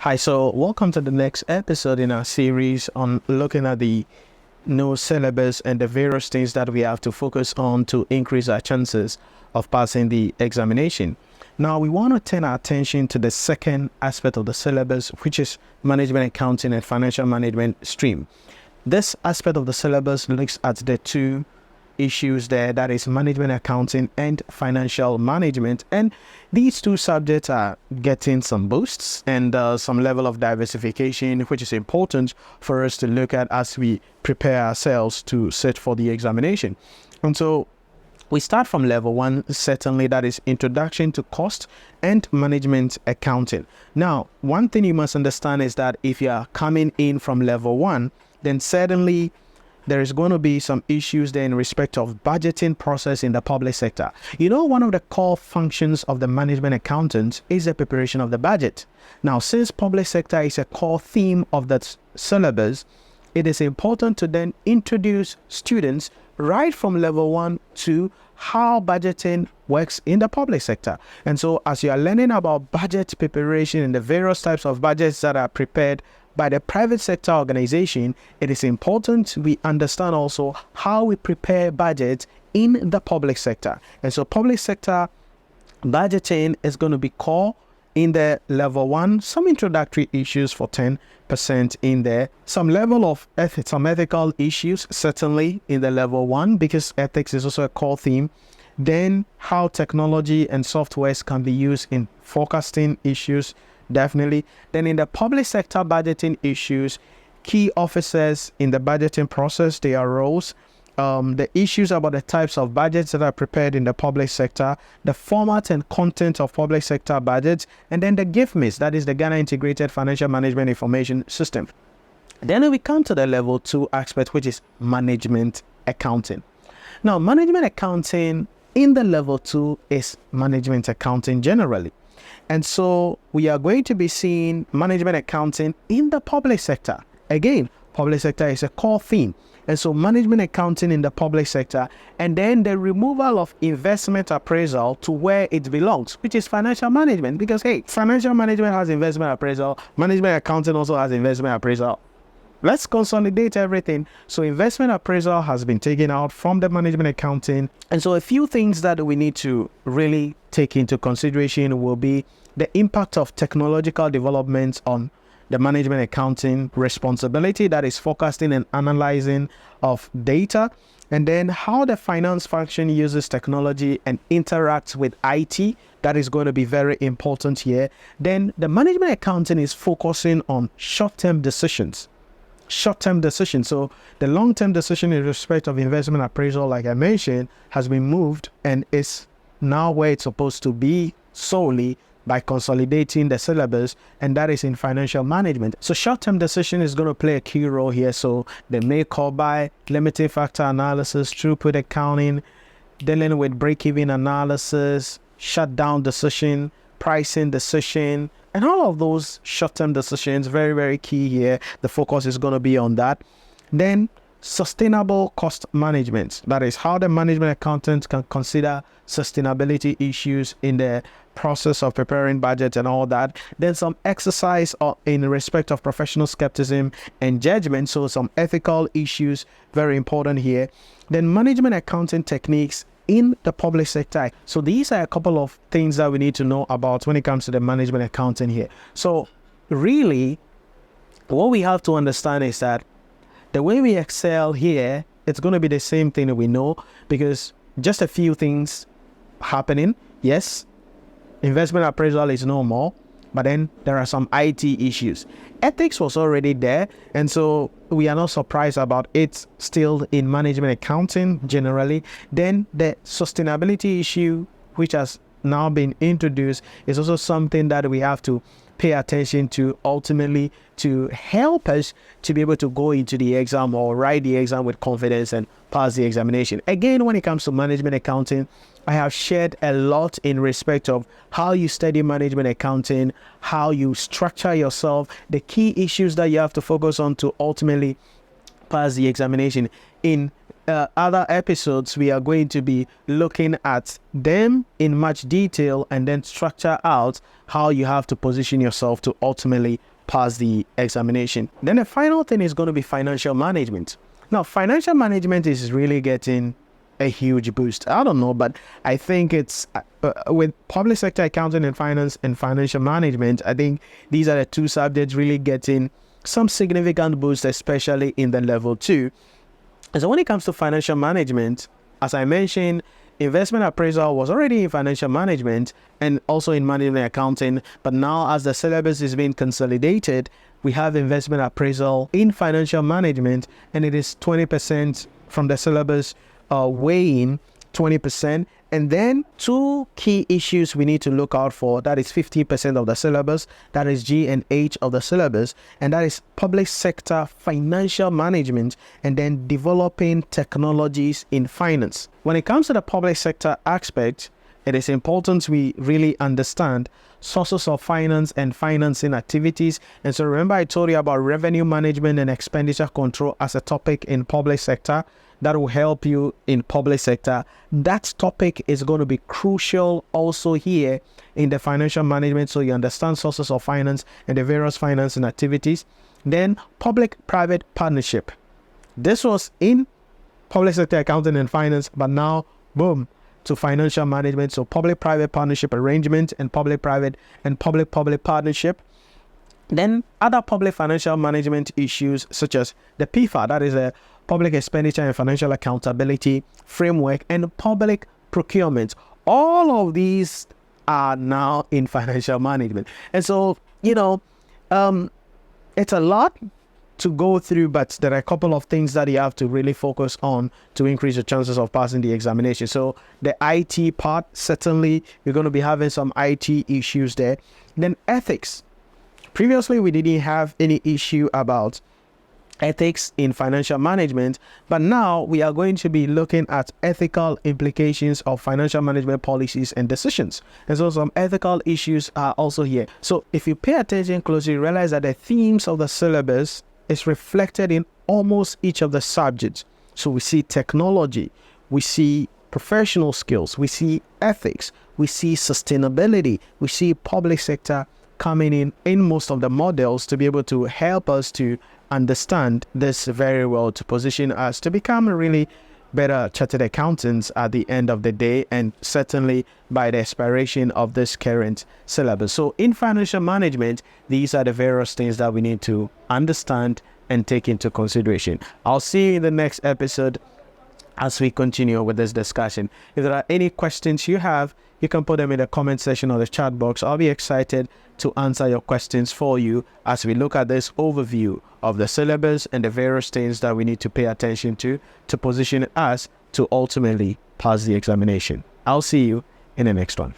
Hi, so welcome to the next episode in our series on looking at the new syllabus and the various things that we have to focus on to increase our chances of passing the examination. Now, we want to turn our attention to the second aspect of the syllabus, which is management accounting and financial management stream. This aspect of the syllabus looks at the two issues there, that is management accounting and financial management, and these two subjects are getting some boosts and some level of diversification, which is important for us to look at as we prepare ourselves to sit for the examination. And so we start from level one, certainly, that is introduction to cost and management accounting. Now, one thing you must understand is that if you are coming in from level one, then certainly there is going to be some issues there in respect of budgeting process in the public sector. You know, one of the core functions of the management accountant is the preparation of the budget. Now, since public sector is a core theme of that syllabus, it is important to then introduce students right from level one to how budgeting works in the public sector. And so as you are learning about budget preparation and the various types of budgets that are prepared by the private sector organization, it is important we understand also how we prepare budgets in the public sector. And so public sector budgeting is going to be core in the level one, some introductory issues for 10% in there, some level of ethics, some ethical issues certainly in the level one, because ethics is also a core theme. Then how technology and softwares can be used in forecasting issues, definitely. Then in the public sector budgeting issues, key officers in the budgeting process, their roles, the issues about the types of budgets that are prepared in the public sector, the format and content of public sector budgets, and then the GIFMIS, that is the Ghana Integrated Financial Management Information System. Then we come to the level two aspect, which is management accounting. Now, management accounting in the level two is management accounting generally. And so we are going to be seeing management accounting in the public sector. Again, public sector is a core theme. And so management accounting in the public sector, and then the removal of investment appraisal to where it belongs, which is financial management. Because, hey, financial management has investment appraisal. Management accounting also has investment appraisal. Let's consolidate everything. So investment appraisal has been taken out from the management accounting. And so a few things that we need to really take into consideration will be the impact of technological developments on the management accounting responsibility, that is forecasting and analyzing of data, and then how the finance function uses technology and interacts with IT. That is going to be very important here. Then the management accounting is focusing on short-term decisions. So the long-term decision in respect of investment appraisal, like I mentioned, has been moved and is now where it's supposed to be solely by consolidating the syllabus, and that is in financial management. So short-term decision is going to play a key role here. So the make or buy, limiting factor analysis, throughput accounting, dealing with break-even analysis, shutdown decision, pricing decision, and all of those short-term decisions, very, very key here. The focus is going to be on that. Then sustainable cost management, that is how the management accountant can consider sustainability issues in the process of preparing budget and all that. Then some exercise in respect of professional skepticism and judgment, so some ethical issues, very important here. Then management accounting techniques in the public sector. So these are a couple of things that we need to know about when it comes to the management accounting here. So really, what we have to understand is that the way we excel here, it's going to be the same thing that we know, because just a few things happening. Yes, investment appraisal is no more, but then there are some IT issues. Ethics was already there, and so we are not surprised about it still in management accounting generally. Then the sustainability issue, which has now been introduced, is also something that we have to pay attention to ultimately to help us to be able to go into the exam or write the exam with confidence and pass the examination. Again, when it comes to management accounting, I have shared a lot in respect of how you study management accounting, how you structure yourself, the key issues that you have to focus on to ultimately pass the examination in other episodes, we are going to be looking at them in much detail and then structure out how you have to position yourself to ultimately pass the examination. Then the final thing is going to be financial management. Now, financial management is really getting a huge boost. I don't know, but I think it's with public sector accounting and finance and financial management, I think these are the two subjects really getting some significant boost, especially in the level 2. And so when it comes to financial management, as I mentioned, investment appraisal was already in financial management and also in management accounting. But now as the syllabus is being consolidated, we have investment appraisal in financial management, and it is 20% from the syllabus, weighing 20%. And then two key issues we need to look out for. That is 50% of the syllabus. That is G and H of the syllabus. And that is public sector financial management and then developing technologies in finance. When it comes to the public sector aspect, it is important we really understand sources of finance and financing activities. And so remember I told you about revenue management and expenditure control as a topic in public sector. That will help you in public sector. That topic is going to be crucial also here in the financial management, so you understand sources of finance and the various financing activities. Then public-private partnership. This was in public sector accounting and finance, but now, boom, to financial management. So public-private partnership arrangement and public-private and public-public partnership. Then other public financial management issues such as the PFA, that is a public expenditure and financial accountability framework, and public procurement. All of these are now in financial management. And so, it's a lot to go through, but there are a couple of things that you have to really focus on to increase your chances of passing the examination. So the IT part, certainly you're going to be having some IT issues there. Then ethics. Previously, we didn't have any issue about ethics in financial management, but now we are going to be looking at ethical implications of financial management policies and decisions. And so some ethical issues are also here. So if you pay attention closely, you realize that the themes of the syllabus is reflected in almost each of the subjects. So we see technology, we see professional skills, we see ethics, we see sustainability, we see public sector coming in most of the models to be able to help us to understand this very well, to position us to become really better chartered accountants at the end of the day, and certainly by the expiration of this current syllabus. So in financial management, these are the various things that we need to understand and take into consideration. I'll see you in the next episode as we continue with this discussion. If there are any questions you have, you can put them in the comment section or the chat box. I'll be excited to answer your questions for you as we look at this overview of the syllabus and the various things that we need to pay attention to position us to ultimately pass the examination. I'll see you in the next one.